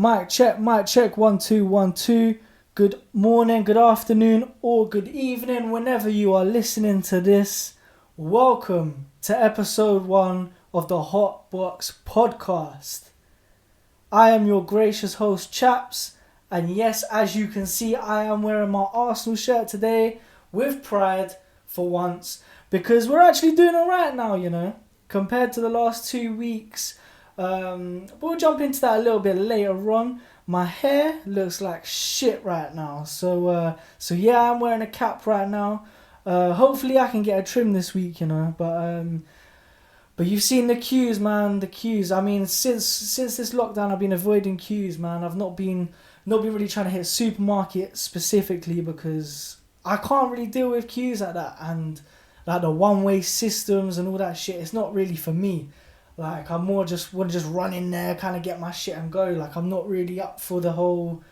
Mic check, 1 2 1 2. Good morning, good afternoon, or good evening, whenever you are listening to this. Welcome to episode 1 of the Hot Box Podcast. I am your gracious host, Chaps, and yes, as you can see, I am wearing my Arsenal shirt today with pride for once, because we're actually doing alright now, you know, compared to the last 2 weeks. We'll jump into that a little bit later on. My hair looks like shit right now, so yeah, I'm wearing a cap right now. Hopefully I can get a trim this week, you know, but you've seen the queues, man, the queues. I mean, since this lockdown, I've been avoiding queues, man. I've not been really trying to hit supermarket specifically because I can't really deal with queues like that, and like the one-way systems and all that shit. It's not really for me. Like, I'm more just want to just run in there, kind of get my shit and go. Like, I'm not really up for the whole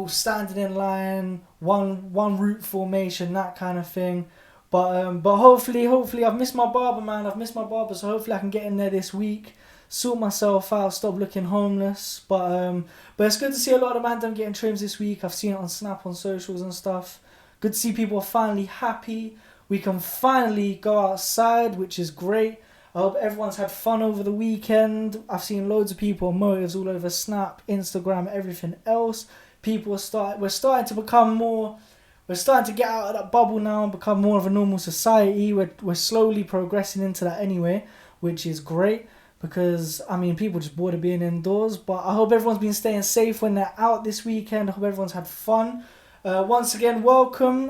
standing in line, one route formation, that kind of thing. But hopefully I've missed my barber, man. I've missed my barber, so hopefully I can get in there this week, sort myself out, stop looking homeless. But it's good to see a lot of them getting trims this week. I've seen it on Snap, on socials and stuff. Good to see people are finally happy. We can finally go outside, which is great. I hope everyone's had fun over the weekend. I've seen loads of people on motives all over Snap, Instagram, everything else. We're starting to become more. We're starting to get out of that bubble now and become more of a normal society. We're slowly progressing into that anyway, which is great because, I mean, people just bored of being indoors. But I hope everyone's been staying safe when they're out this weekend. I hope everyone's had fun. Once again, welcome.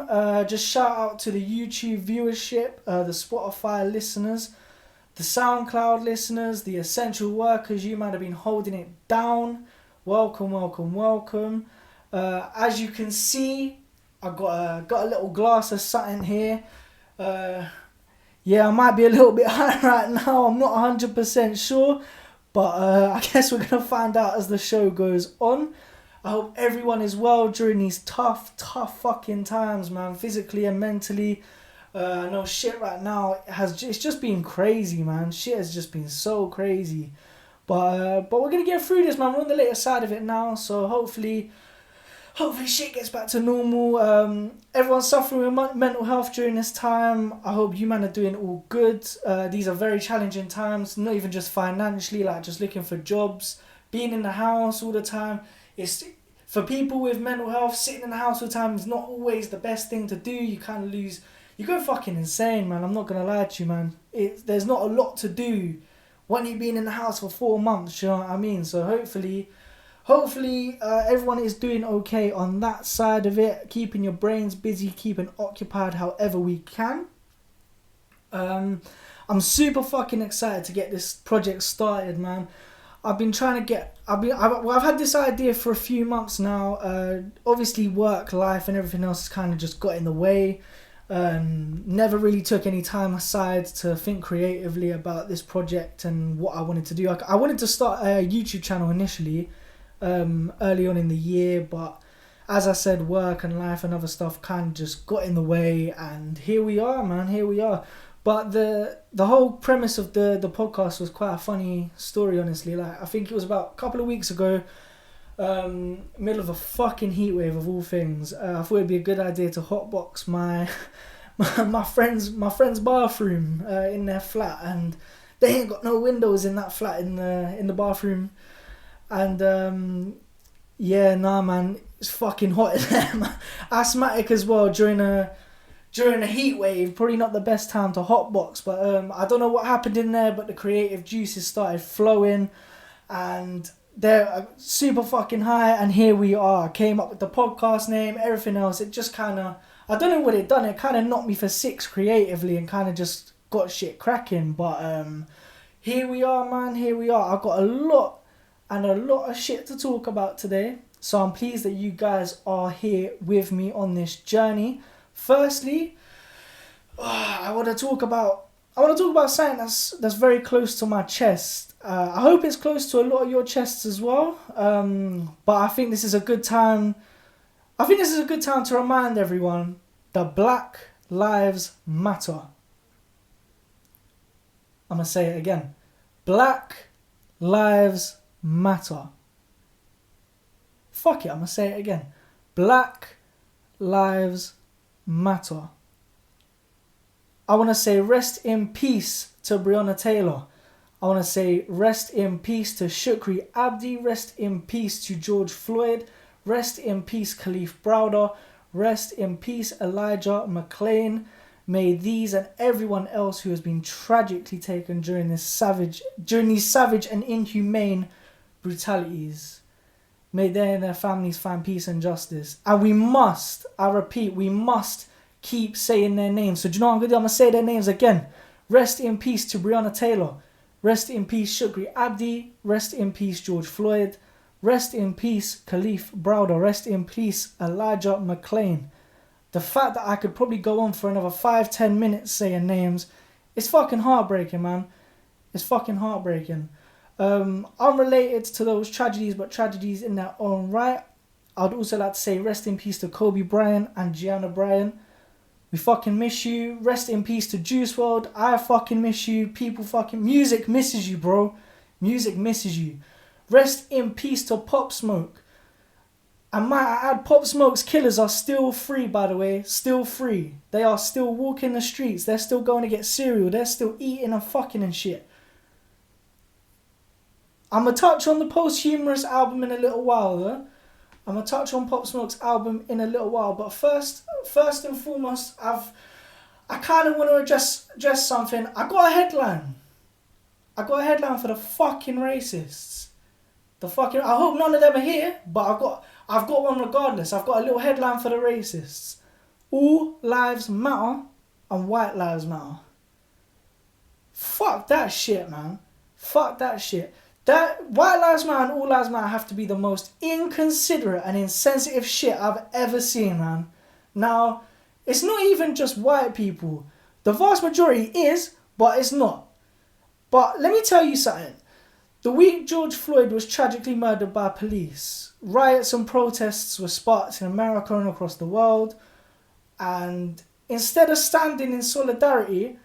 Just shout out to the YouTube viewership, the Spotify listeners, the SoundCloud listeners, the essential workers. You might have been holding it down. Welcome. As you can see, I got a little glass of something here. Yeah, I might be a little bit high right now. I'm not 100% sure, but I guess we're gonna find out as the show goes on. I hope everyone is well during these tough fucking times, man, physically and mentally. I know shit right now it's just been crazy, man. Shit has just been so crazy. But we're gonna get through this, man. We're on the later side of it now, so hopefully shit gets back to normal. Everyone's suffering with mental health during this time. I hope you man are doing all good. These are very challenging times, not even just financially, like just looking for jobs, being in the house all the time. It's for people with mental health, sitting in the house all the time is not always the best thing to do. You kind of you go fucking insane, man. I'm not gonna lie to you, man. There's not a lot to do when you've been in the house for 4 months, you know what I mean? So hopefully everyone is doing okay on that side of it, keeping your brains busy, keeping occupied however we can. I'm super fucking excited to get this project started, man. I've had this idea for a few months now. Obviously work, life and everything else has kind of just got in the way. Never really took any time aside to think creatively about this project and what I wanted to do. I wanted to start a YouTube channel initially, early on in the year, but as I said, work and life and other stuff kind of just got in the way, and here we are, man. Here we are. But the whole premise of the podcast was quite a funny story, honestly. Like, I think it was about a couple of weeks ago, middle of a fucking heat wave of all things. I thought it'd be a good idea to hotbox my friend's bathroom in their flat, and they ain't got no windows in that flat in the bathroom. And yeah, nah, man, it's fucking hot in there, man. Asthmatic as well during a heat wave. Probably not the best time to hotbox, but I don't know what happened in there, but the creative juices started flowing, and they're super fucking high. And here we are. Came up with the podcast name, everything else. It just kind of, I don't know what it done. It kind of knocked me for 6 creatively and kind of just got shit cracking. But here we are, man. Here we are. I've got a lot of shit to talk about today, so I'm pleased that you guys are here with me on this journey. Firstly, I want to talk about something that's very close to my chest. I hope it's close to a lot of your chests as well. But I think this is a good time. To remind everyone that Black Lives Matter. I'm gonna say it again. Black Lives Matter. Fuck it, I'm gonna say it again. Black Lives Matter. I want to say rest in peace to Breonna Taylor. I want to say rest in peace to Shukri Abdi. Rest in peace to George Floyd. Rest in peace Khalif Browder. Rest in peace Elijah McClain. May these and everyone else who has been tragically taken during these savage and inhumane brutalities, may they and their families find peace and justice. And we must, I repeat, we must keep saying their names. So do you know what I'm going to do? I'm going to say their names again. Rest in peace to Breonna Taylor. Rest in peace Shukri Abdi. Rest in peace George Floyd. Rest in peace Khalif Browder. Rest in peace Elijah McClain. The fact that I could probably go on for another 5-10 minutes saying names, it's fucking heartbreaking, man. It's fucking heartbreaking. Unrelated to those tragedies, but tragedies in their own right, I'd also like to say rest in peace to Kobe Bryant and Gianna Bryant. We fucking miss you. Rest in peace to Juice WRLD. I fucking miss you. Music misses you, bro. Music misses you. Rest in peace to Pop Smoke. And might I add, Pop Smoke's killers are still free, by the way. Still free. They are still walking the streets. They're still going to get cereal. They're still eating and fucking and shit. I'm going to touch on the Posthumous album in a little while, though. I'm going to touch on Pop Smoke's album in a little while. But first and foremost, I kind of want to address something. I got a headline. For the fucking racists. I hope none of them are here, but I've got one regardless. I've got a little headline for the racists. All lives matter and white lives matter. Fuck that shit, man. Fuck that shit. That white lives matter and all lives matter have to be the most inconsiderate and insensitive shit I've ever seen, man. Now, it's not even just white people. The vast majority is, but it's not. But let me tell you something. The week George Floyd was tragically murdered by police, riots and protests were sparked in America and across the world. And instead of standing in solidarity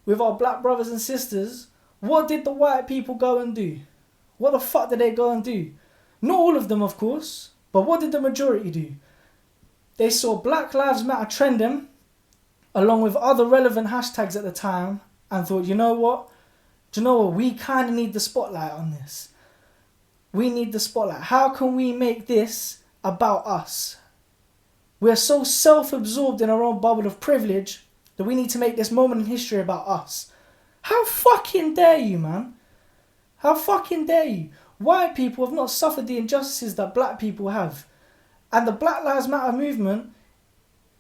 with our black brothers and sisters, what did the white people go and do? What the fuck did they go and do? Not all of them, of course, but what did the majority do? They saw Black Lives Matter trending, along with other relevant hashtags at the time, and thought, you know what? We kind of need the spotlight on this. We need the spotlight. How can we make this about us? We're so self-absorbed in our own bubble of privilege that we need to make this moment in history about us. How fucking dare you, man? How fucking dare you? White people have not suffered the injustices that black people have. And the Black Lives Matter movement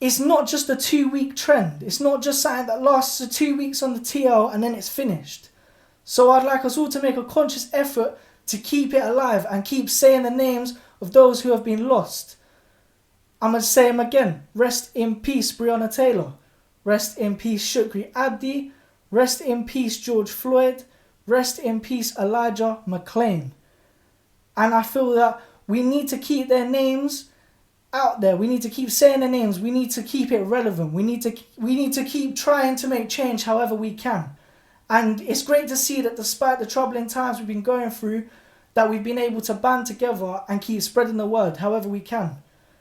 is not just a 2-week trend. It's not just something that lasts 2 weeks on the TL and then it's finished. So I'd like us all to make a conscious effort to keep it alive and keep saying the names of those who have been lost. I'm going to say them again. Rest in peace, Breonna Taylor. Rest in peace, Shukri Abdi. Rest in peace, George Floyd. Rest in peace, Elijah McClain. And I feel that we need to keep their names out there. We need to keep saying their names. We need to keep it relevant. We need to keep trying to make change however we can. And it's great to see that despite the troubling times we've been going through, that we've been able to band together and keep spreading the word however we can.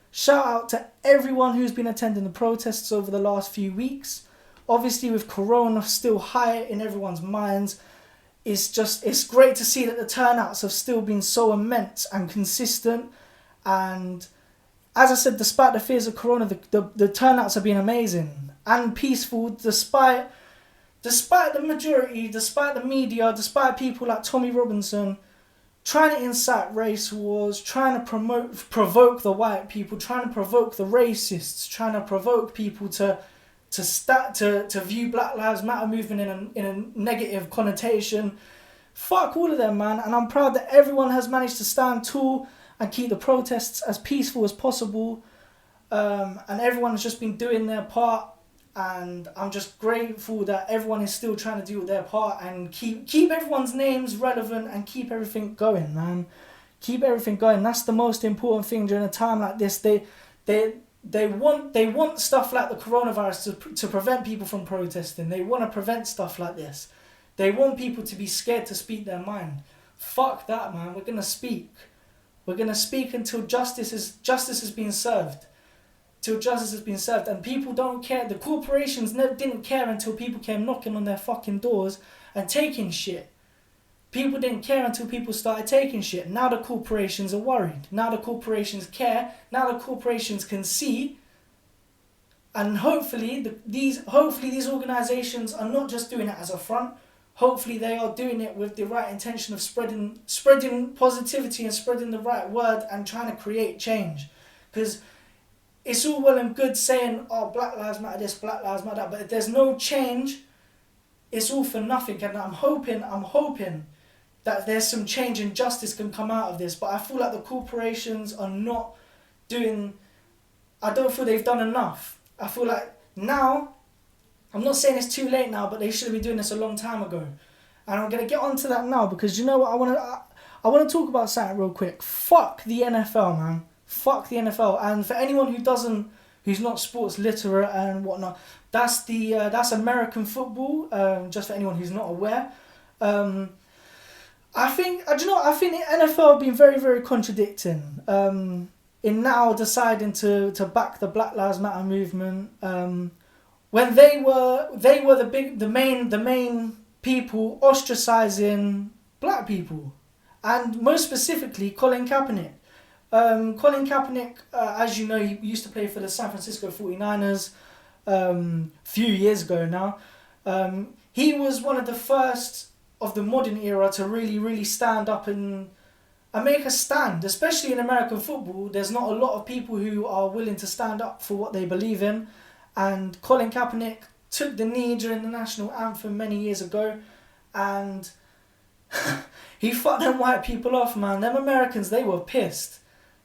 Shout out to everyone who's been attending the protests over the last few weeks. Obviously with Corona still high in everyone's minds, it's great to see that the turnouts have still been so immense and consistent. And as I said, despite the fears of Corona, the turnouts have been amazing and peaceful despite the majority, despite the media, despite people like Tommy Robinson trying to incite race wars, trying to provoke the white people, trying to provoke the racists, trying to provoke people to view Black Lives Matter movement in a negative connotation. Fuck all of them, man. And I'm proud that everyone has managed to stand tall and keep the protests as peaceful as possible. And everyone has just been doing their part. And I'm just grateful that everyone is still trying to do their part and keep everyone's names relevant and keep everything going, man. Keep everything going. That's the most important thing during a time like this. They want stuff like the coronavirus to prevent people from protesting. They want to prevent stuff like this. They want people to be scared to speak their mind. Fuck that, man. We're gonna speak. We're going to speak until justice has been served. Till justice has been served. And people don't care. The corporations didn't care until people came knocking on their fucking doors and taking shit. People didn't care until people started taking shit. Now the corporations are worried. Now the corporations care. Now the corporations can see. And hopefully these organisations are not just doing it as a front. Hopefully they are doing it with the right intention of spreading positivity and spreading the right word and trying to create change. Because it's all well and good saying, oh, Black Lives Matter this, Black Lives Matter that, but if there's no change, it's all for nothing. And I'm hoping that there's some change and justice can come out of this. But I feel like the corporations are not doing... I don't feel they've done enough. I feel like now... I'm not saying it's too late now, but they should be doing this a long time ago. And I'm going to get onto that now because you know what? I want to talk about something real quick. Fuck the NFL, man. Fuck the NFL. And for anyone who's not sports literate and whatnot, that's American football. Just for anyone who's not aware. I think the NFL have been very, very contradicting. In now deciding to back the Black Lives Matter movement. When they were the main people ostracizing black people, and most specifically Colin Kaepernick. Colin Kaepernick, as you know, he used to play for the San Francisco 49ers few years ago now. He was one of the first of the modern era to really stand up and make a stand, especially in American football. There's not a lot of people who are willing to stand up for what they believe in. And Colin Kaepernick took the knee during the national anthem many years ago, and he fucked them white people off, man. Them Americans, they were pissed.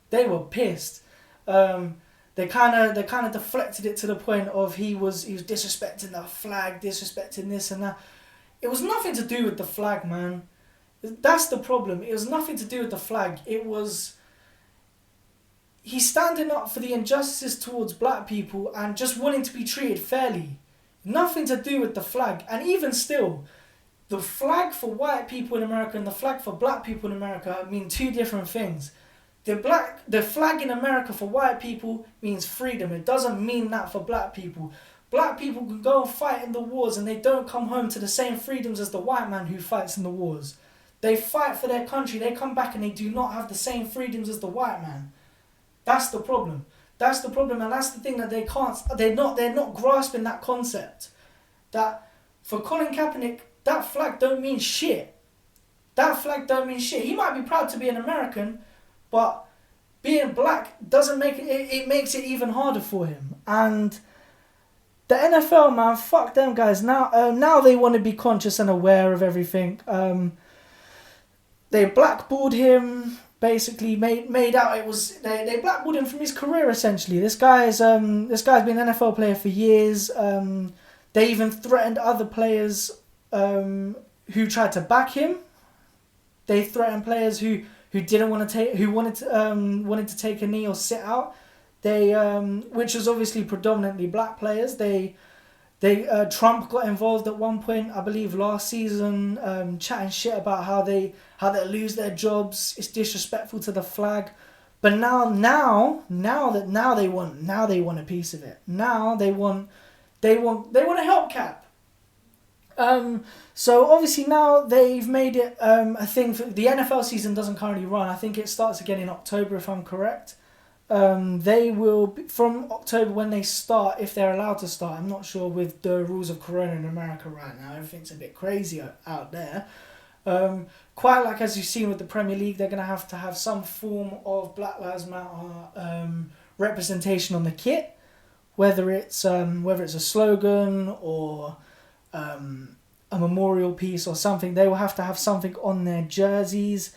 They were pissed. They kind of deflected it to the point of he was disrespecting the flag, disrespecting this and that. It was nothing to do with the flag, man. That's the problem. It was nothing to do with the flag. It was... He's standing up for the injustices towards black people and just wanting to be treated fairly. Nothing to do with the flag. And even still, the flag for white people in America and the flag for black people in America mean two different things. The flag in America for white people means freedom. It doesn't mean that for black people. Black people can go and fight in the wars and they don't come home to the same freedoms as the white man who fights in the wars. They fight for their country. They come back and they do not have the same freedoms as the white man. That's the problem. That's the problem, and that's the thing that they can't. They're not grasping that concept. That for Colin Kaepernick, that flag don't mean shit. That flag don't mean shit. He might be proud to be an American, but being black doesn't make it. It makes it even harder for him. And the NFL, man, fuck them guys. Now they want to be conscious and aware of everything. They blackballed him. Basically made out it was they blackballed him from his career essentially. This guy's been an NFL player for years. They even threatened other players who tried to back him. They threatened players who didn't want to take wanted to take a knee or sit out. They which was obviously predominantly black players. Trump got involved at one point, I believe last season, chatting shit about how they lose their jobs. It's disrespectful to the flag. But now they want a piece of it. Now they want a help cap. So obviously now they've made it a thing. For the NFL season doesn't currently run. I think it starts again in October if I'm correct. They will, from October when they start, if they're allowed to start, I'm not sure with the rules of Corona in America right now, everything's a bit crazy out there. Quite like as you've seen with the Premier League, they're going to have some form of Black Lives Matter representation on the kit, whether it's a slogan or a memorial piece or something. They will have to have something on their jerseys.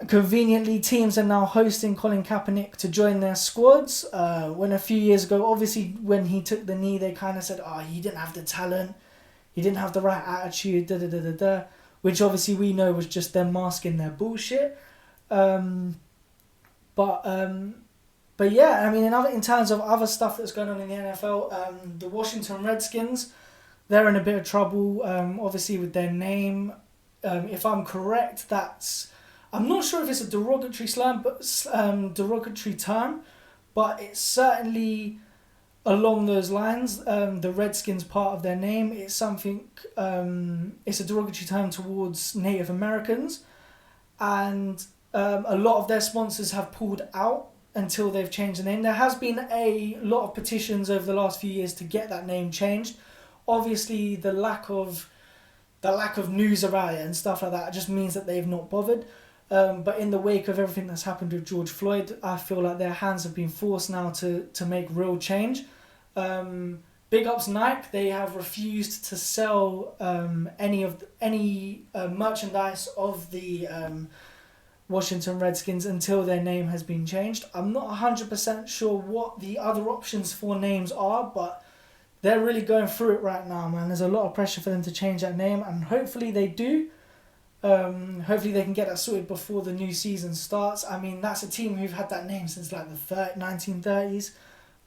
Conveniently, teams are now hosting Colin Kaepernick to join their squads. When a few years ago, obviously, when he took the knee, they kind of said, he didn't have the talent, he didn't have the right attitude, which obviously we know was just them masking their bullshit. But yeah, I mean, in terms of other stuff that's going on in the NFL, the Washington Redskins, they're in a bit of trouble, obviously, with their name. If I'm correct, that's I'm not sure if it's a derogatory slang, but derogatory term, but it's certainly along those lines. The Redskins part of their name, it's something. It's a derogatory term towards Native Americans, and a lot of their sponsors have pulled out until they've changed the name. There has been a lot of petitions over the last few years to get that name changed. Obviously, the lack of news about it and stuff like that just means that they've not bothered. But in the wake of everything that's happened with George Floyd, I feel like their hands have been forced now to make real change. Big ups Nike, they have refused to sell any merchandise of the Washington Redskins until their name has been changed. I'm not 100% sure what the other options for names are, but they're really going through it right now, man. There's a lot of pressure for them to change that name, and hopefully they do. Hopefully they can get that sorted before the new season starts. I mean, that's a team who've had that name since like the 1930s,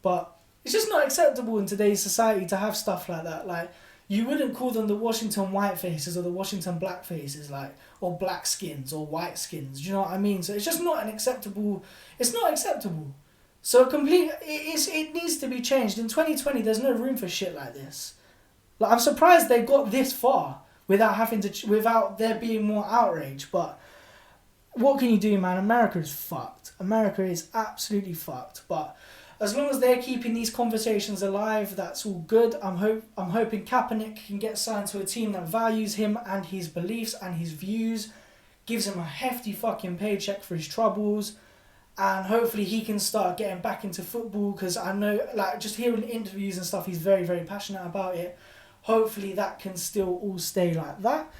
but it's just not acceptable in today's society to have stuff like that. Like, you wouldn't call them the Washington White Faces or the Washington Black Faces, like, or Black Skins or White Skins. Do you know what I mean? So it's just not acceptable. It's not acceptable. So it needs to be changed. In 2020, there's no room for shit like this. Like, I'm surprised they got this far without there being more outrage. But what can you do, man? America is fucked. America is absolutely fucked. But as long as they're keeping these conversations alive, that's all good. I'm hoping Kaepernick can get signed to a team that values him and his beliefs and his views, gives him a hefty fucking paycheck for his troubles, and hopefully he can start getting back into football, because I know, like, just hearing interviews and stuff, he's very, very passionate about it. Hopefully that can still all stay like that.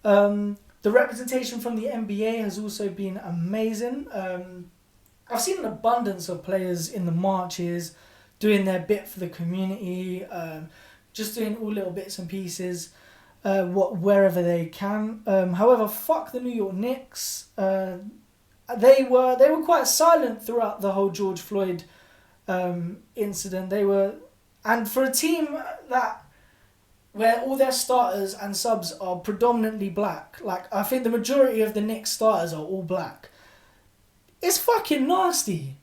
The representation from the NBA has also been amazing. I've seen an abundance of players in the marches doing their bit for the community, just doing all little bits and pieces, wherever they can. However, fuck the New York Knicks. They were quite silent throughout the whole George Floyd incident. And for a team where all their starters and subs are predominantly black, like, I think the majority of the Knicks starters are all black. It's fucking nasty.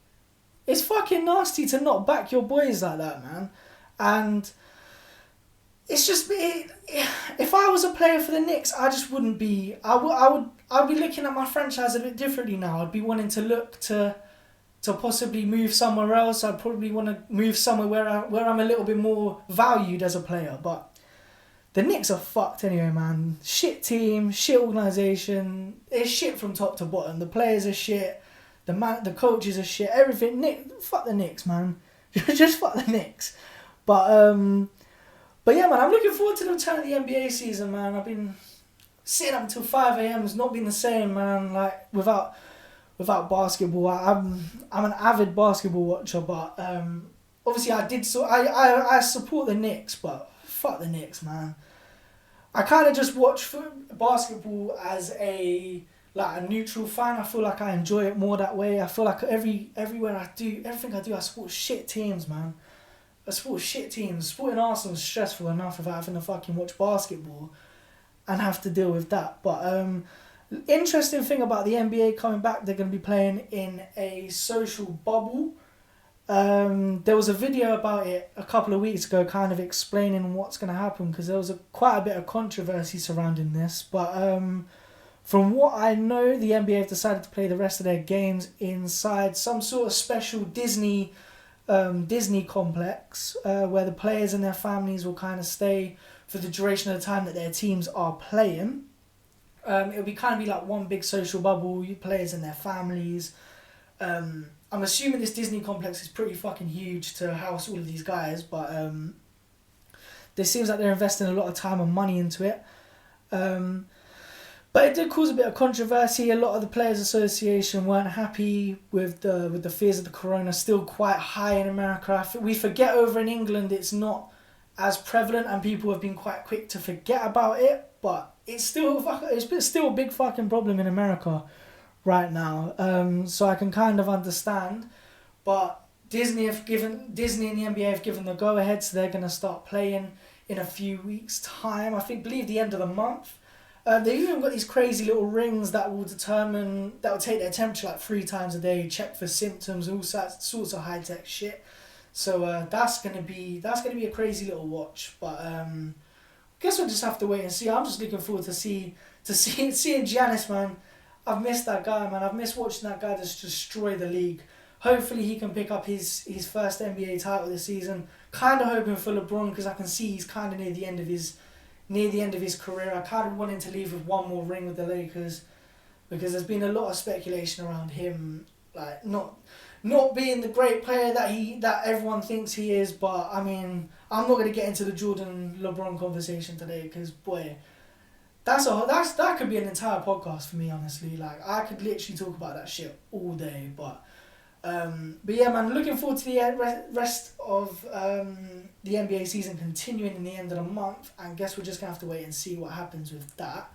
It's fucking nasty to not back your boys like that, man. And it's just, if I was a player for the Knicks, I just wouldn't be. I'd be looking at my franchise a bit differently now. I'd be wanting to look to possibly move somewhere else. I'd probably want to move somewhere where I'm a little bit more valued as a player. But the Knicks are fucked anyway, man. Shit team, shit organisation. It's shit from top to bottom. The players are shit. The coaches are shit. Everything. Fuck the Knicks, man. Just fuck the Knicks. But yeah, man, I'm looking forward to the return of the NBA season, man. I've been sitting up until 5 a.m. It's not been the same, man. Like, without basketball. I'm an avid basketball watcher, but obviously I support the Knicks, but fuck the Knicks, man. I kind of just watch basketball as a neutral fan. I feel like I enjoy it more that way. I feel like everything I do, I support shit teams, man. I support shit teams. Supporting Arsenal is stressful enough without having to fucking watch basketball and have to deal with that. But interesting thing about the NBA coming back, they're going to be playing in a social bubble. There was a video about it a couple of weeks ago, kind of explaining what's going to happen, because there was quite a bit of controversy surrounding this. But from what I know, the NBA have decided to play the rest of their games inside some sort of special Disney complex, where the players and their families will kind of stay for the duration of the time that their teams are playing. It'll be kind of like one big social bubble, players and their families. I'm assuming this Disney complex is pretty fucking huge to house all of these guys, but it seems like they're investing a lot of time and money into it. But it did cause a bit of controversy. A lot of the Players Association weren't happy with the fears of the corona, still quite high in America. We forget over in England it's not as prevalent, and people have been quite quick to forget about it, but it's still a big fucking problem in America right now. So I can kind of understand, but Disney and the NBA have given the go ahead, so they're gonna start playing in a few weeks' time. I believe the end of the month. They've even got these crazy little rings that will take their temperature like 3 times a day, check for symptoms, all sorts of high tech shit. So that's gonna be a crazy little watch. But guess we'll just have to wait and see. I'm just looking forward to seeing Giannis, man. I've missed that guy, man. I've missed watching that guy just destroy the league. Hopefully he can pick up his first NBA title this season. Kind of hoping for LeBron because I can see he's kind of near the end of his career. I kind of want him to leave with one more ring with the Lakers because there's been a lot of speculation around him, like not being the great player that everyone thinks he is. But I mean, I'm not gonna get into the Jordan LeBron conversation today because boy, that could be an entire podcast for me, honestly. Like I could literally talk about that shit all day. But yeah, man, looking forward to the rest of the NBA season continuing in the end of the month, and guess we're just gonna have to wait and see what happens with that.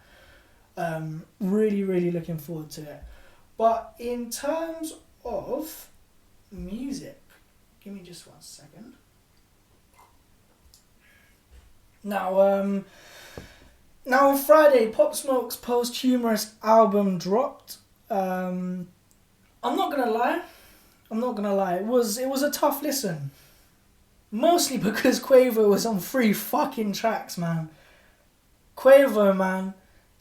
Really, really looking forward to it. But in terms of music, give me just 1 second. Now on Friday, Pop Smoke's posthumous album dropped. I'm not gonna lie. It was a tough listen. Mostly because Quavo was on 3 fucking tracks, man. Quavo, man.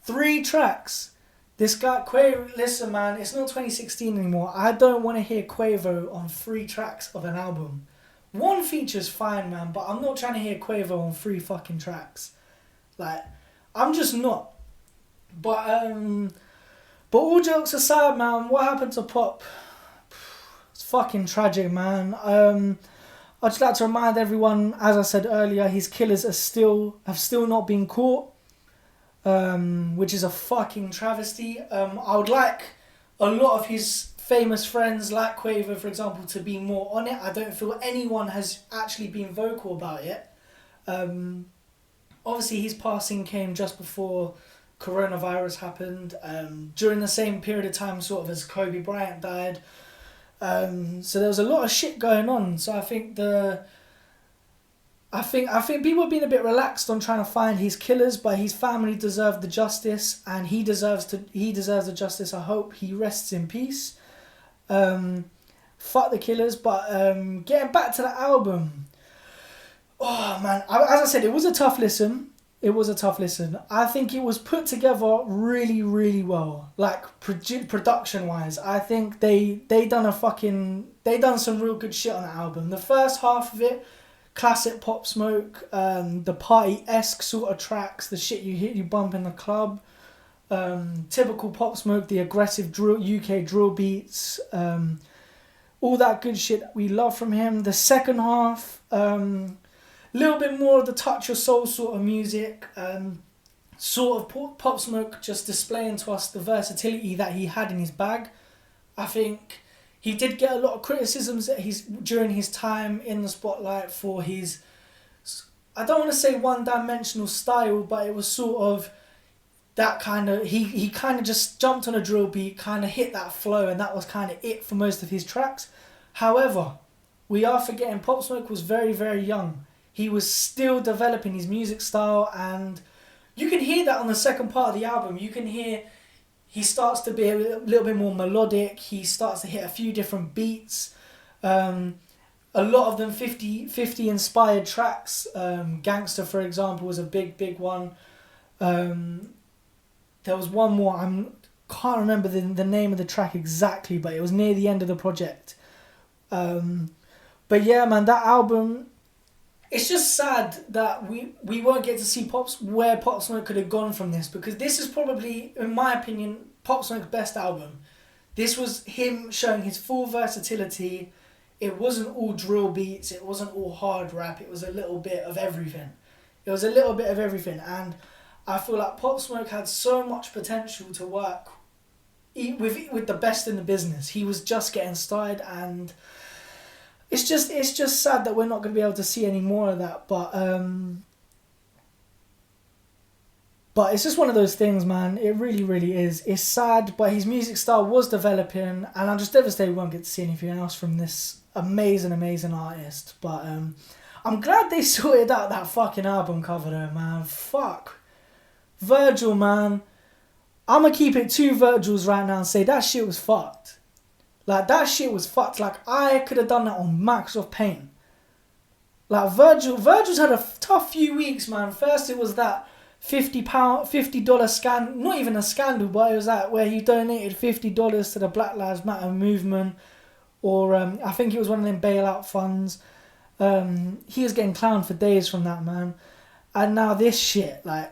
3 tracks. This guy, Quavo, listen, man, it's not 2016 anymore. I don't want to hear Quavo on 3 tracks of an album. 1 feature's fine, man, but I'm not trying to hear Quavo on 3 fucking tracks. Like, I'm just not. But all jokes aside, man, what happened to Pop? It's fucking tragic, man. I'd just like to remind everyone, as I said earlier, his killers have still not been caught, which is a fucking travesty. I would like a lot of his famous friends, like Quavo, for example, to be more on it. I don't feel anyone has actually been vocal about it. Obviously, his passing came just before coronavirus happened, during the same period of time sort of as Kobe Bryant died. So there was a lot of shit going on. So I think people have been a bit relaxed on trying to find his killers, but his family deserve the justice, and he deserves the justice. I hope he rests in peace. Fuck the killers. But getting back to the album, oh man, as I said, it was a tough listen. I think it was put together really, really well. Like production wise, I think they done some real good shit on the album. The first half of it, classic Pop Smoke, the party-esque sort of tracks, the shit you bump in the club, typical Pop Smoke, the aggressive UK drill beats, all that good shit we love from him. The second half, little bit more of the touch your soul sort of music, sort of Pop Smoke just displaying to us the versatility that he had in his bag. I think he did get a lot of criticisms during his time in the spotlight for his, I don't want to say one-dimensional style, but it was sort of that kind of, he kind of just jumped on a drill beat, kind of hit that flow, and that was kind of it for most of his tracks. However, we are forgetting Pop Smoke was very, very young. He was still developing his music style, and you can hear that on the second part of the album. You can hear he starts to be a little bit more melodic. He starts to hit a few different beats. A lot of them 50 inspired tracks. Gangster, for example, was a big one. There was one more. Can't remember the name of the track exactly, but it was near the end of the project. But yeah, man, that album. It's just sad that we won't get to see where Pop Smoke could have gone from this, because this is probably, in my opinion, Pop Smoke's best album. This was him showing his full versatility. It wasn't all drill beats, it wasn't all hard rap, it was a little bit of everything. And I feel like Pop Smoke had so much potential to work with the best in the business. He was just getting started, and it's just sad that we're not going to be able to see any more of that. But it's just one of those things, man. It really, really is. It's sad, but his music style was developing, and I'm just devastated we won't get to see anything else from this amazing, amazing artist. But I'm glad they sorted out that fucking album cover though, man. Fuck. Virgil, man, I'm going to keep it 2 Virgils right now and say that shit was fucked. Like, that shit was fucked. Like, I could have done that on Microsoft Paint. Like, Virgil's had a tough few weeks, man. First, it was that $50 scandal, not even a scandal, but it was that where he donated $50 to the Black Lives Matter movement, or I think it was one of them bailout funds. He was getting clowned for days from that, man. And now this shit, like,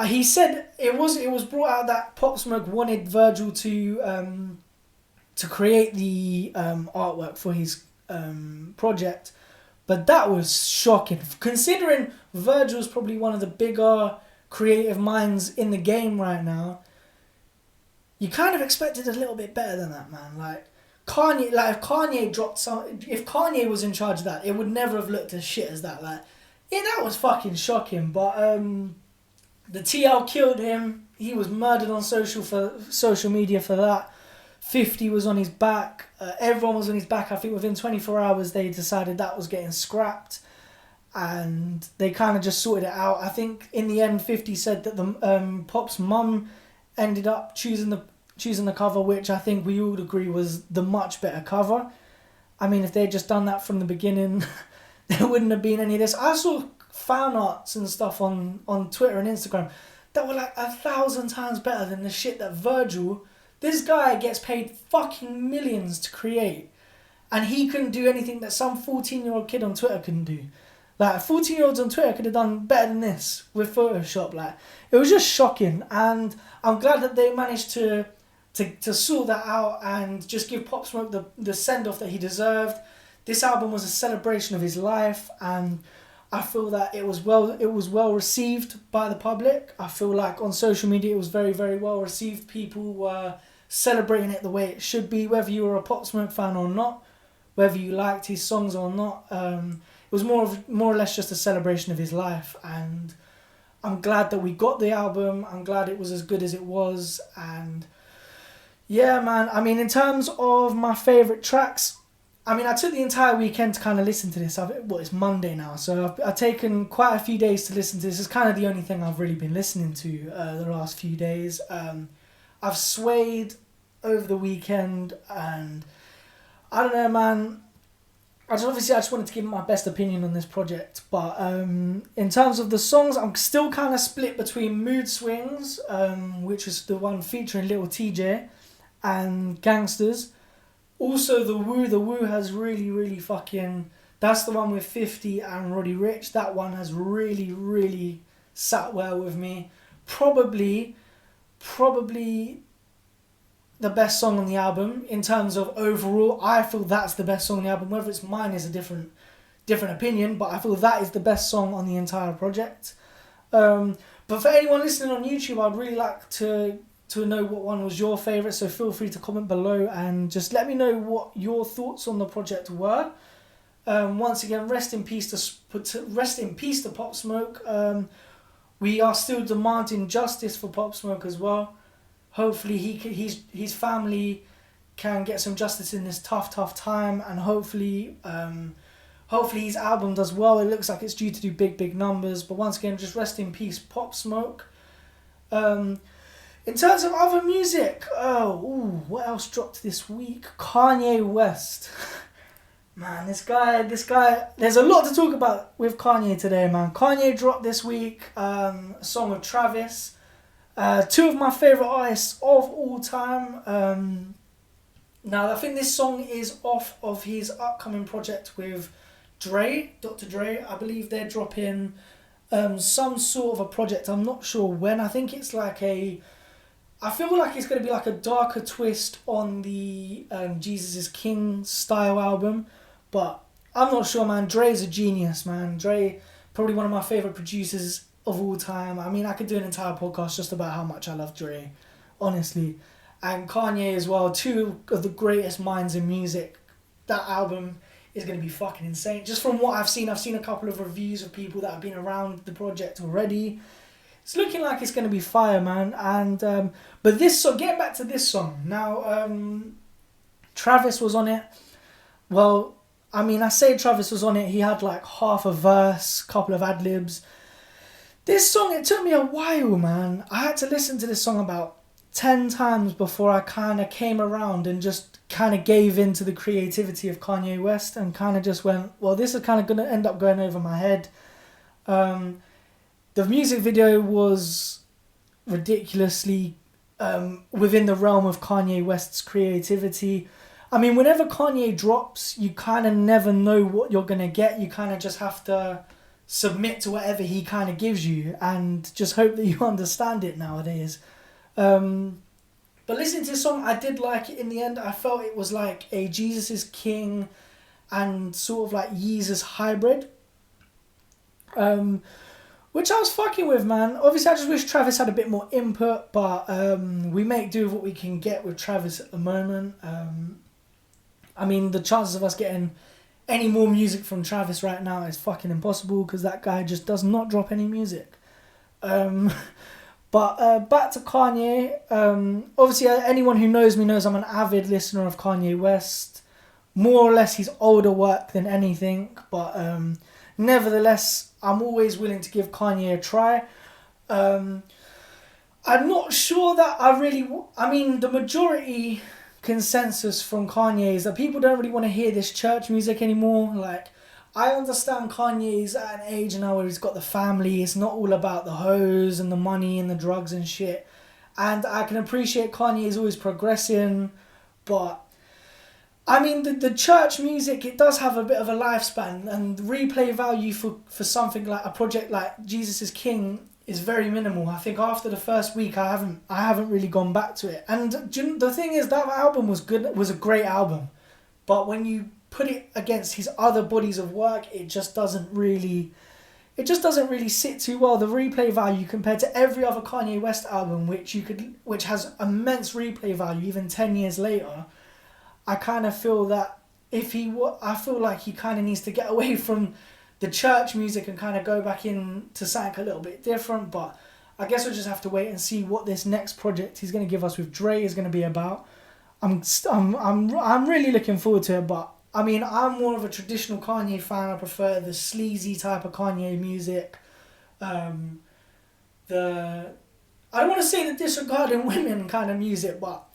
he said it was brought out that Pop Smoke wanted Virgil to create the artwork for his project, but that was shocking, considering Virgil's probably one of the bigger creative minds in the game right now. You kind of expected a little bit better than that, man. Like, Kanye, like, if Kanye was in charge of that, it would never have looked as shit as that. Like, yeah, that was fucking shocking. But the TL killed him. He was murdered on social media for that. 50 was on his back. Everyone was on his back. I think within 24 hours they decided that was getting scrapped, and they kind of just sorted it out. I think in the end, 50 said that the Pop's mum ended up choosing the cover, which I think we all agree was the much better cover. I mean, if they'd just done that from the beginning, there wouldn't have been any of this. I saw fan arts and stuff on Twitter and Instagram that were like 1,000 times better than the shit that Virgil, this guy, gets paid fucking millions to create, and he couldn't do anything that some 14-year-old kid on Twitter couldn't do. Like, 14-year-olds on Twitter could have done better than this with Photoshop. Like, it was just shocking, and I'm glad that they managed to sort that out and just give Pop Smoke the send-off that he deserved. This album was a celebration of his life, and I feel that it was well received by the public. I feel like on social media it was very, very well received. People were celebrating it the way it should be, whether you were a Pop Smoke fan or not, whether you liked his songs or not. It was more or less just a celebration of his life, and I'm glad that we got the album. I'm glad it was as good as it was, and yeah, man. I mean, in terms of my favourite tracks, I mean, I took the entire weekend to kind of listen to this. It's Monday now, so I've taken quite a few days to listen to this. It's kind of the only thing I've really been listening to the last few days. I've swayed over the weekend, and I don't know, man. I just wanted to give my best opinion on this project, but in terms of the songs, I'm still kind of split between Mood Swings, which is the one featuring Little TJ, and Gangsters. Also, The Woo has really, really fucking... That's the one with 50 and Roddy Ricch. That one has really, really sat well with me. Probably the best song on the album. In terms of overall, I feel that's the best song on the album. Whether it's mine is a different opinion, but I feel that is the best song on the entire project. But for anyone listening on YouTube, I'd really like to know what one was your favourite, so feel free to comment below and just let me know what your thoughts on the project were. Once again, rest in peace to Pop Smoke. We are still demanding justice for Pop Smoke as well. Hopefully his family can get some justice in this tough time, and hopefully his album does well. It looks like it's due to do big numbers, but once again, just rest in peace Pop Smoke. In terms of other music, what else dropped this week? Kanye West. Man, this guy, there's a lot to talk about with Kanye today, man. Kanye dropped this week a song with Travis. 2 of my favourite artists of all time. Now, I think this song is off of his upcoming project with Dr. Dre. I believe they're dropping some sort of a project. I'm not sure when. I think it's like I feel like it's going to be like a darker twist on the Jesus is King style album. But I'm not sure, man. Dre's a genius, man. Dre, probably one of my favourite producers of all time. I mean, I could do an entire podcast just about how much I love Dre, honestly. And Kanye as well, 2 of the greatest minds in music. That album is going to be fucking insane. Just from what I've seen a couple of reviews of people that have been around the project already. It's looking like it's going to be fire, man. And but this song, getting back to this song now, Travis was on it. Well, I mean, I say Travis was on it. He had like half a verse, couple of ad libs. This song, it took me a while, man. I had to listen to this song about 10 times before I kind of came around and just kind of gave in to the creativity of Kanye West and kind of just went, well, this is kind of going to end up going over my head. The music video was ridiculously within the realm of Kanye West's creativity. I mean, whenever Kanye drops, you kind of never know what you're going to get. You kind of just have to submit to whatever he kind of gives you and just hope that you understand it nowadays. But listening to this song, I did like it in the end. I felt it was like a Jesus is King and sort of like Yeezus hybrid. Which I was fucking with, man. Obviously, I just wish Travis had a bit more input, but we make do with what we can get with Travis at the moment. I mean, the chances of us getting any more music from Travis right now is fucking impossible because that guy just does not drop any music. But back to Kanye. Obviously, anyone who knows me knows I'm an avid listener of Kanye West. More or less his older work than anything, but nevertheless, I'm always willing to give Kanye a try. I'm not sure that I mean, the majority consensus from Kanye is that people don't really want to hear this church music anymore. Like, I understand Kanye's at an age now where he's got the family. It's not all about the hoes and the money and the drugs and shit. And I can appreciate Kanye is always progressing, but I mean, the church music, it does have a bit of a lifespan, and replay value for something like a project like Jesus is King is very minimal. I think after the first week, I haven't really gone back to it. And the thing is, that album was good, was a great album, but when you put it against his other bodies of work, it just doesn't really sit too well. The replay value compared to every other Kanye West album, which has immense replay value even 10 years later. I kind of feel that I feel like he kind of needs to get away from the church music and kind of go back in to something a little bit different. But I guess we'll just have to wait and see what this next project he's going to give us with Dre is going to be about. I'm really looking forward to it. But I mean, I'm more of a traditional Kanye fan. I prefer the sleazy type of Kanye music. I don't want to say the disregarding women kind of music, but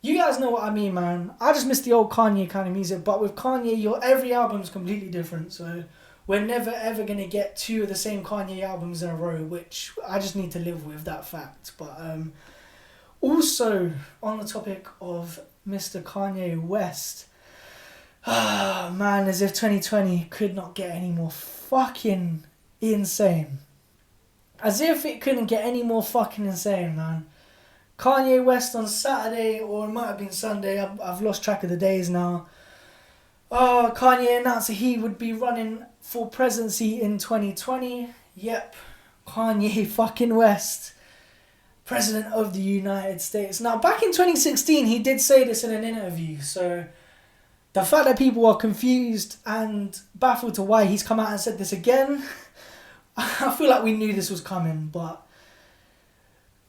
you guys know what I mean, man. I just miss the old Kanye kind of music, but with Kanye, every album is completely different, so we're never ever going to get two of the same Kanye albums in a row, which I just need to live with that fact. But also, on the topic of Mr. Kanye West, man, as if 2020 could not get any more fucking insane. As if it couldn't get any more fucking insane, man. Kanye West on Saturday, or it might have been Sunday, I've lost track of the days now. Kanye announced that he would be running for presidency in 2020. Yep, Kanye fucking West, President of the United States. Now, back in 2016, he did say this in an interview, so the fact that people are confused and baffled to why he's come out and said this again, I feel like we knew this was coming, but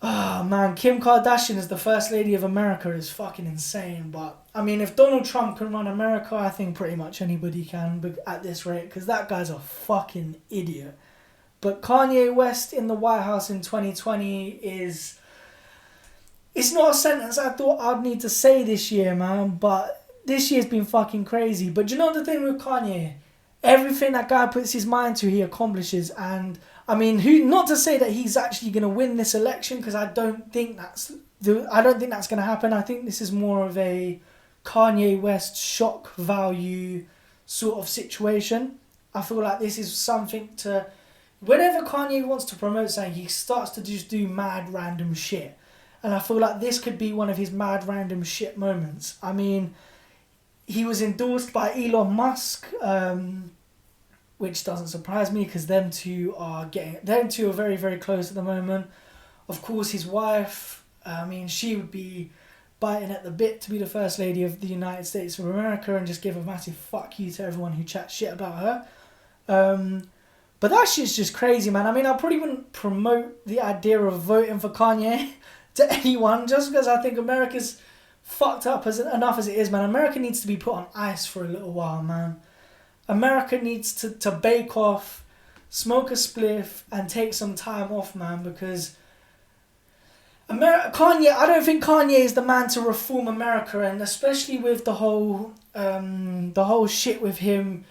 man, Kim Kardashian as the First Lady of America is fucking insane. But, I mean, if Donald Trump can run America, I think pretty much anybody can at this rate, because that guy's a fucking idiot. But Kanye West in the White House in 2020 is... It's not a sentence I thought I'd need to say this year, man, but this year's been fucking crazy. But do you know the thing with Kanye? Everything that guy puts his mind to, he accomplishes, and... I mean, not to say that he's actually going to win this election, because I don't think that's going to happen. I think this is more of a Kanye West shock value sort of situation. I feel like this is something to... Whenever Kanye wants to promote something, he starts to just do mad random shit. And I feel like this could be one of his mad random shit moments. I mean, he was endorsed by Elon Musk, which doesn't surprise me because them two are very, very close at the moment. Of course, his wife, I mean, she would be biting at the bit to be the First Lady of the United States of America and just give a massive fuck you to everyone who chats shit about her. But that shit's just crazy, man. I mean, I probably wouldn't promote the idea of voting for Kanye to anyone just because I think America's fucked up enough as it is, man. America needs to be put on ice for a little while, man. America needs to bake off smoke a spliff, and take some time off, man, because Kanye, I don't think Kanye is the man to reform America, and especially with the whole shit with him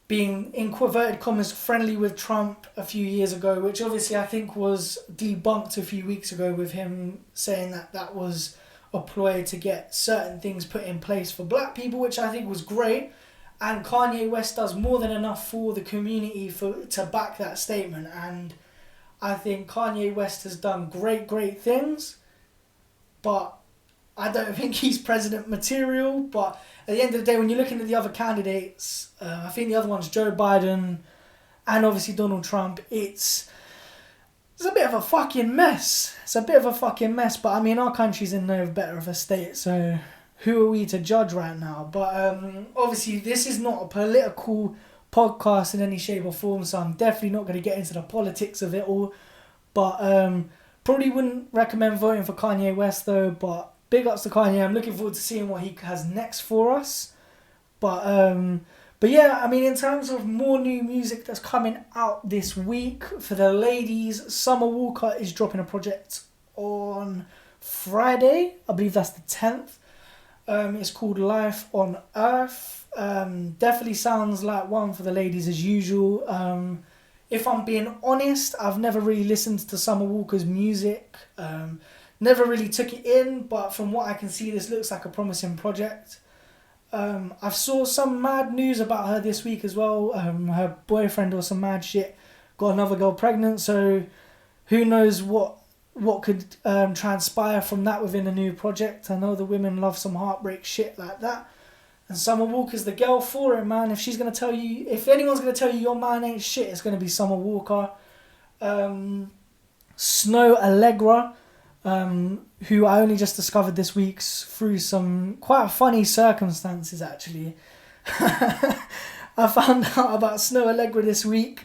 being, in inverted commas, friendly with Trump a few years ago, which obviously I think was debunked a few weeks ago with him saying that was a ploy to get certain things put in place for black people, which I think was great. And Kanye West does more than enough for the community to back that statement. And I think Kanye West has done great things, but I don't think he's president material. But at the end of the day, when you're looking at the other candidates, I think the other one's Joe Biden and obviously Donald Trump. It's a bit of a fucking mess. But I mean, our country's in no better of a state, so who are we to judge right now? But obviously, this is not a political podcast in any shape or form, so I'm definitely not going to get into the politics of it all. But probably wouldn't recommend voting for Kanye West though. But big ups to Kanye. I'm looking forward to seeing what he has next for us. But yeah, I mean, in terms of more new music that's coming out this week, for the ladies, Summer Walker is dropping a project on Friday. I believe that's the 10th. It's called Life on Earth. Definitely sounds like one for the ladies as usual. If I'm being honest, I've never really listened to Summer Walker's music. Never really took it in, but from what I can see, this looks like a promising project. I've saw some mad news about her this week as well. Her boyfriend or some mad shit got another girl pregnant, so who knows what could transpire from that within a new project. I know the women love some heartbreak shit like that. And Summer Walker's the girl for it, man. If anyone's going to tell you your man ain't shit, it's going to be Summer Walker. Snow Allegra, who I only just discovered this week through some quite funny circumstances, actually. I found out about Snow Allegra this week.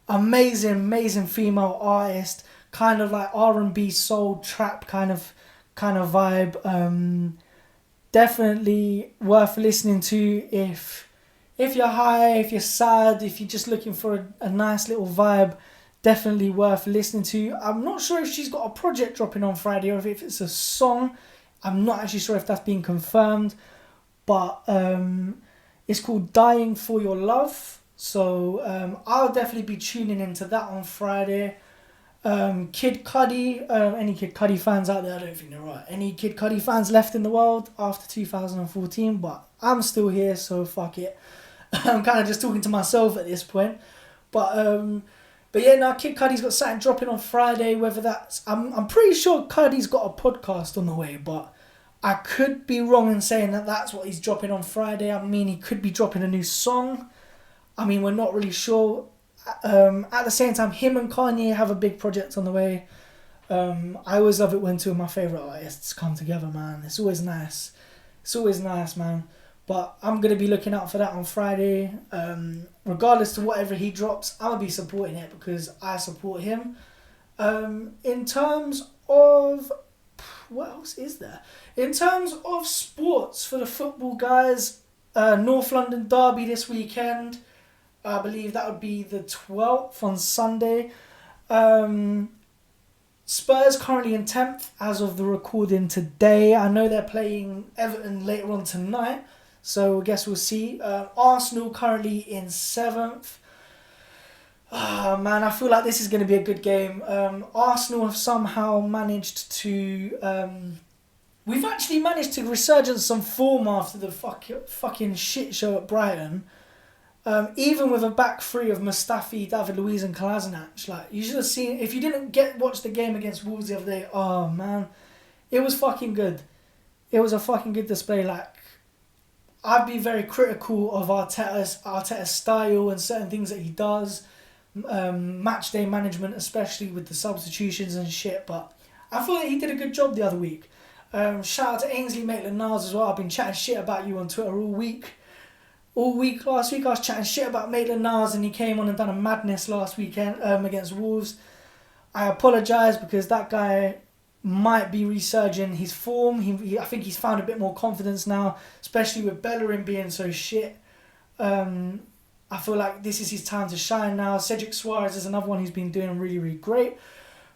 Amazing female artist. Kind of like R&B, soul, trap kind of vibe. Definitely worth listening to if you're high, if you're sad, if you're just looking for a nice little vibe. Definitely worth listening to. I'm not sure if she's got a project dropping on Friday or if it's a song. I'm not actually sure if that's been confirmed, but it's called Dying for Your Love. So I'll definitely be tuning into that on Friday. Kid Cudi, any Kid Cudi fans out there, I don't think they're right. Any Kid Cudi fans left in the world after 2014, but I'm still here, so fuck it. I'm kind of just talking to myself at this point. But yeah, now Kid Cudi's got something dropping on Friday, whether that's... I'm pretty sure Cudi's got a podcast on the way, but I could be wrong in saying that that's what he's dropping on Friday. I mean, he could be dropping a new song. I mean, we're not really sure. At the same time, him and Kanye have a big project on the way. I always love it when two of my favourite artists come together, man. It's always nice. Man. But I'm going to be looking out for that on Friday. Regardless to whatever he drops, I'm going to be supporting it because I support him. In terms of... What else is there? In terms of sports for the football guys, North London Derby this weekend. I believe that would be the 12th on Sunday. Spurs currently in 10th as of the recording today. I know they're playing Everton later on tonight, so I guess we'll see. Arsenal currently in 7th. Man, I feel like this is going to be a good game. Arsenal have somehow managed to... we've actually managed to resurgence some form after the fucking shit show at Brighton. Even with a back three of Mustafi, David Luiz and Kolasinac, like, you should have seen, if you didn't watch the game against Wolves the other day, oh man, it was fucking good. It was a fucking good display. Like, I'd be very critical of Arteta's style and certain things that he does, match day management, especially with the substitutions and shit, but I thought that he did a good job the other week. Shout out to Ainsley Maitland-Niles as well. I've been chatting shit about you on Twitter all week. Last week I was chatting shit about Maitland-Niles and he came on and done a madness last weekend against Wolves. I apologise because that guy might be resurging his form. I think he's found a bit more confidence now, especially with Bellerin being so shit. I feel like this is his time to shine now. Cedric Suarez is another one who's been doing really, really great.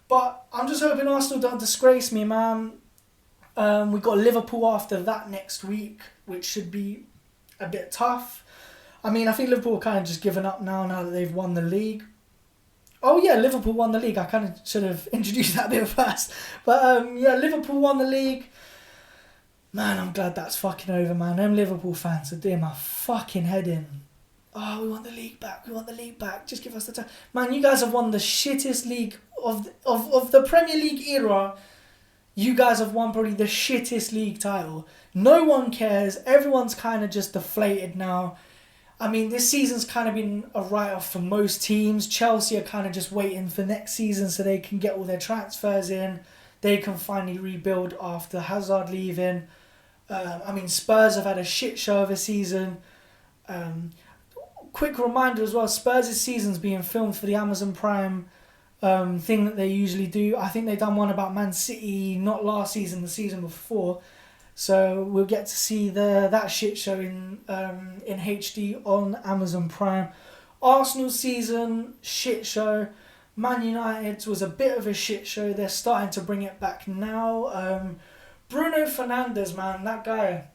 But I'm just hoping Arsenal don't disgrace me, man. We've got Liverpool after that next week, which should be a bit tough. I mean, I think Liverpool are kind of just given up now that they've won the league. Oh yeah, Liverpool won the league. I kind of should have introduced that a bit first. But yeah, Liverpool won the league. Man, I'm glad that's fucking over, man. Them Liverpool fans are doing my fucking head in. Oh, we want the league back. We want the league back. Just give us the time. Man, you guys have won the shittest league of the Premier League era. You guys have won probably the shittest league title. No one cares. Everyone's kind of just deflated now. I mean, this season's kind of been a write-off for most teams. Chelsea are kind of just waiting for next season so they can get all their transfers in. They can finally rebuild after Hazard leaving. I mean, Spurs have had a shit show of a season. Quick reminder as well, Spurs' season's being filmed for the Amazon Prime thing that they usually do. I think they've done one about Man City, not last season, the season before. So we'll get to see that shit show in HD on Amazon Prime. Arsenal season, shit show. Man United's was a bit of a shit show. They're starting to bring it back now. Bruno Fernandes, man, that guy.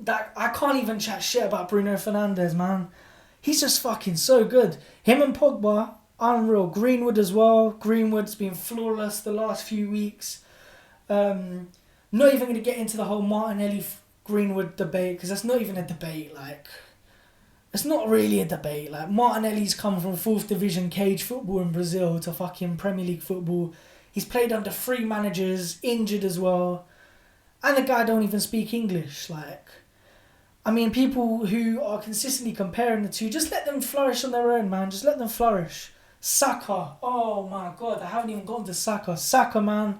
I can't even chat shit about Bruno Fernandes, man. He's just fucking so good. Him and Pogba, unreal. Greenwood as well. Greenwood's been flawless the last few weeks. Not even going to get into the whole Martinelli-Greenwood debate, because that's not even a debate, like... It's not really a debate. Like, Martinelli's come from 4th division cage football in Brazil to fucking Premier League football. He's played under 3 managers, injured as well. And the guy don't even speak English, like... I mean, people who are consistently comparing the two, just let them flourish on their own, man. Just let them flourish. Saka. Oh, my God. I haven't even gotten to Saka. Saka, man.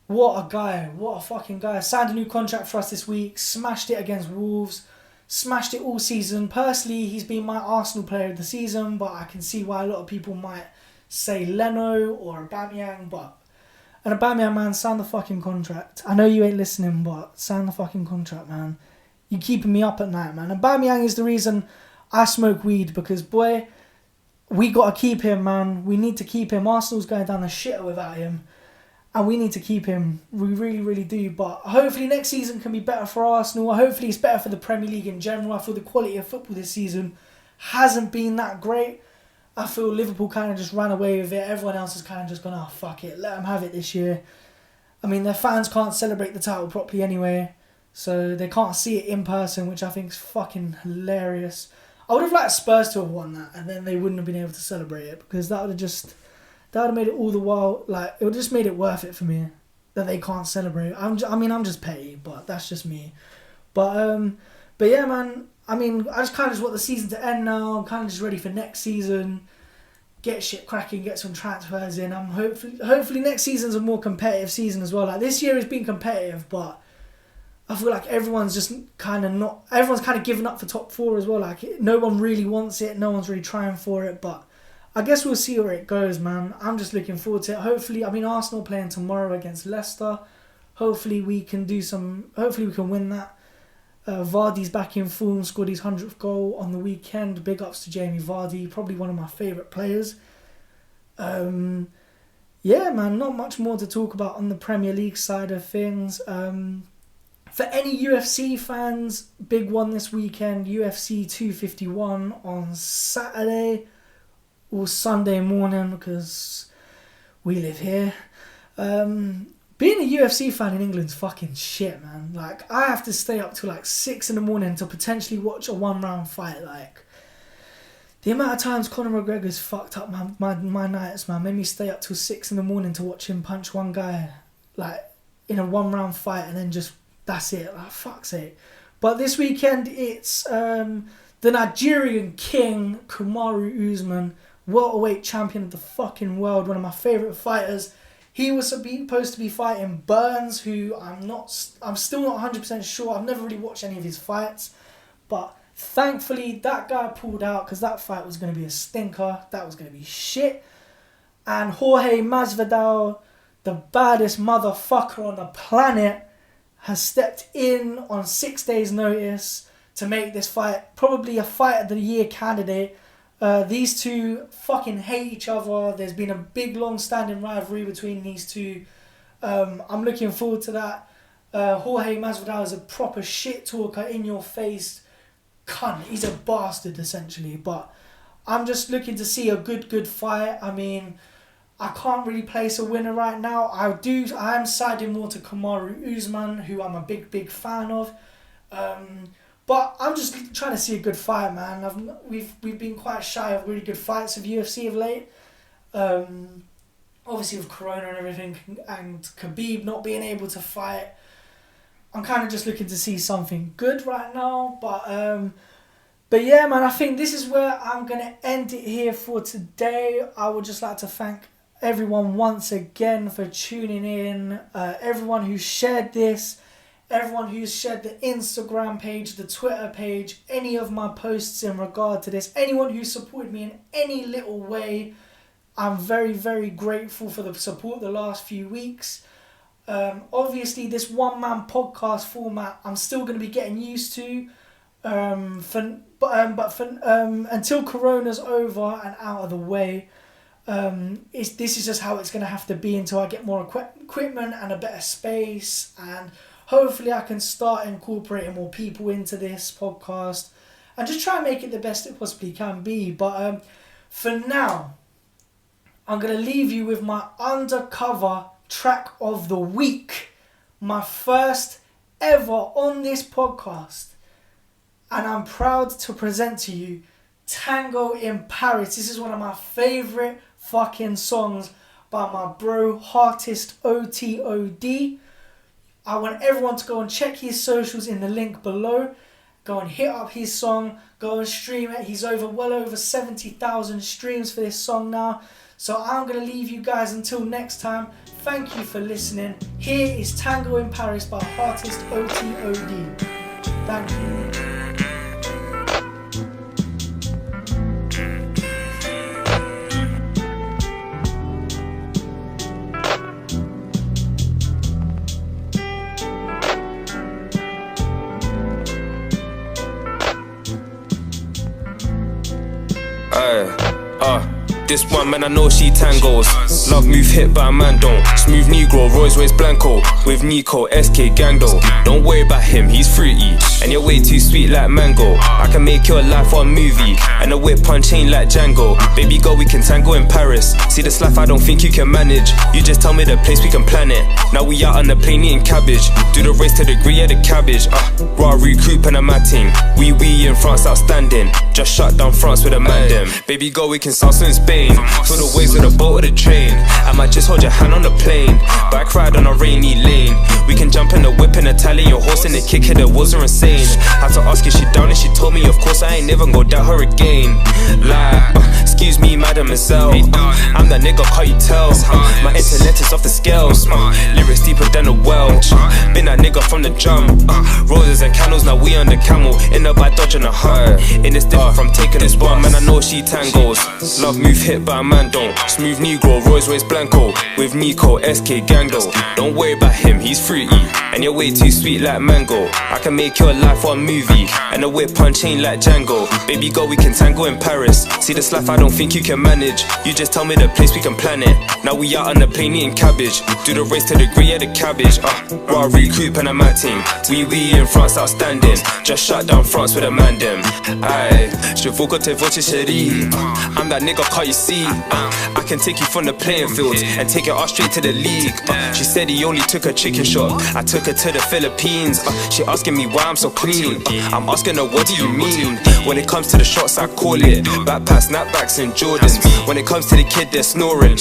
What a guy. What a fucking guy. Signed a new contract for us this week. Smashed it against Wolves. Smashed it all season. Personally, he's been my Arsenal player of the season, but I can see why a lot of people might say Leno or Aubameyang, but... And Aubameyang, man, sign the fucking contract. I know you ain't listening, but sign the fucking contract, man. You're keeping me up at night, man. Aubameyang is the reason I smoke weed, because, boy, we got to keep him, man. We need to keep him. Arsenal's going down the shitter without him, and we need to keep him. We really, really do. But hopefully next season can be better for Arsenal. Hopefully it's better for the Premier League in general. I feel the quality of football this season hasn't been that great. I feel Liverpool kind of just ran away with it. Everyone else has kind of just gone, oh, fuck it. Let them have it this year. I mean, their fans can't celebrate the title properly anyway. So they can't see it in person, which I think is fucking hilarious. I would have liked Spurs to have won that, and then they wouldn't have been able to celebrate it, because that would have made it all the while, like, it would have just made it worth it for me that they can't celebrate. I'm just petty, but that's just me. But yeah, man. I mean, I just kind of just want the season to end now. I'm kind of just ready for next season. Get shit cracking, get some transfers in. I'm hopefully next season's a more competitive season as well. Like, this year has been competitive, but I feel like everyone's kind of given up for top 4 as well. Like, no one really wants it. No one's really trying for it. But I guess we'll see where it goes, man. I'm just looking forward to it. Hopefully, I mean, Arsenal playing tomorrow against Leicester. Hopefully we can win that. Vardy's back in form, scored his 100th goal on the weekend. Big ups to Jamie Vardy, probably one of my favourite players. Yeah, man, not much more to talk about on the Premier League side of things. For any UFC fans, big one this weekend, UFC 251 on Saturday or Sunday morning, because we live here. Being a UFC fan in England's fucking shit, man. Like, I have to stay up till like 6 in the morning to potentially watch a 1-round fight. Like, the amount of times Conor McGregor's fucked up my nights, man, made me stay up till 6 in the morning to watch him punch one guy, like, in a 1-round fight, and then just, that's it. Like, fuck's sake. But this weekend, it's the Nigerian king, Kamaru Usman, welterweight champion of the fucking world, one of my favourite fighters. He was supposed to be fighting Burns, who I'm still not 100% sure. I've never really watched any of his fights. But thankfully, that guy pulled out, because that fight was going to be a stinker. That was going to be shit. And Jorge Masvidal, the baddest motherfucker on the planet, has stepped in on 6 days' notice to make this fight probably a fight of the year candidate. These two fucking hate each other. There's been a big long-standing rivalry between these two. I'm looking forward to that. Jorge Masvidal is a proper shit talker, in your face cunt. He's a bastard essentially, but I'm just looking to see a good fight. I mean, I can't really place a winner right now. I am siding more to Kamaru Usman, who I'm a big fan of. But I'm just trying to see a good fight, man. We've been quite shy of really good fights of UFC of late. Obviously with Corona and everything, and Khabib not being able to fight, I'm kind of just looking to see something good right now. But yeah, man, I think this is where I'm going to end it here for today. I would just like to thank everyone once again for tuning in. Everyone who shared this, everyone who's shared the Instagram page, the Twitter page, any of my posts in regard to this, anyone who supported me in any little way, I'm very grateful for the support the last few weeks. Obviously, this one-man podcast format, I'm still going to be getting used to. Until Corona's over and out of the way, this is just how it's going to have to be until I get more equipment and a better space, and hopefully I can start incorporating more people into this podcast and just try and make it the best it possibly can be. But for now, I'm going to leave you with my undercover track of the week, my first ever on this podcast, and I'm proud to present to you Tango in Paris. This is one of my favourite fucking songs by my bro Heartist, OTOD. I want everyone to go and check his socials in the link below. Go and hit up his song, go and stream it. He's well over 70,000 streams for this song now. So I'm going to leave you guys until next time. Thank you for listening. Here is Tango in Paris by Heartist, OTOD. Thank you. This one man I know she tangos. Love move hit but a man don't. Smooth Negro, Rolls Royce Blanco. With Nico, SK Gangdo. Don't worry about him, he's fruity. And you're way too sweet like mango. I can make your life one movie. And a whip on chain like Django. Baby girl, we can tango in Paris. See this life I don't think you can manage. You just tell me the place, we can plan it. Now we out on the plane eating cabbage. Do the race to the grille of the cabbage. Rari coupe and a matting. We in France outstanding. Just shut down France with a man them. Baby girl, we can salsa in Spain. Feel the waves of the boat or the train. I might just hold your hand on the plane. Bike ride on a rainy lane. We can jump in the whip in Italian. Your horse in the kick hit, it wasn't insane. Had to ask if she down and she told me of course I ain't never gonna doubt her again. Like, excuse me mademoiselle, I'm that nigga, can't you tell? My intellect is off the scales. Lyrics deeper than a well. Been that nigga from the jump. Roses and candles, now we on the camel. In the by dodging a heart. In this different from taking this one man I know she tangos. Love move hit but a man don't. Smooth Negro, Rolls Royce Blanco. With Nico, SK Gangdo. Don't worry about him, he's fruity. And you're way too sweet like mango. I can make your life one movie. And a whip on chain like Django. Baby girl, we can tango in Paris. See this life I don't think you can manage. You just tell me the place, we can plan it. Now we out on the plane eating cabbage. Do the race to the grille of the cabbage. Rari coupe and a matting. We in France outstanding. Just shut down France with a man them. Aye, je vous côté votre chérie. I'm that nigga, can't you see? I can take you from the playing fields and take your ass straight to the league. She said he only took a chicken shot. I took her to the Philippines. She asking me why I'm so clean. I'm asking her what do you mean? When it comes to the shots I call it backpack, snapbacks and Jordans. When it comes to the kid they're snoring.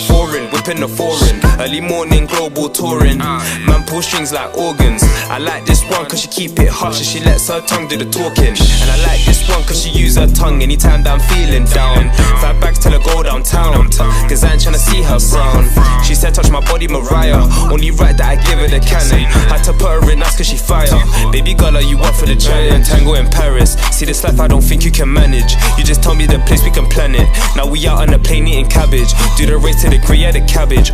Foreign, whipping the foreign. Early morning global touring. Man pull strings like organs. I like this one cause she keep it hush and she lets her tongue do the talking. And I like this one cause she use her tongue anytime that I'm feeling down. 5 bags till I go downtown, cause I ain't tryna see her frown. She said touch my body Mariah, only right that I give her the cannon. Had to put her in ice cause she fire. Baby girl, are you up for the giant? Tango in Paris. See this life I don't think you can manage. You just tell me the place, we can plan it. Now we out on the plane eating cabbage. Do the race to the grille of the cabbage.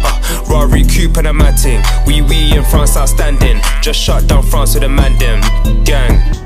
Rari coupe and a matting. We in France outstanding. Just shut down France with a man them. Gang.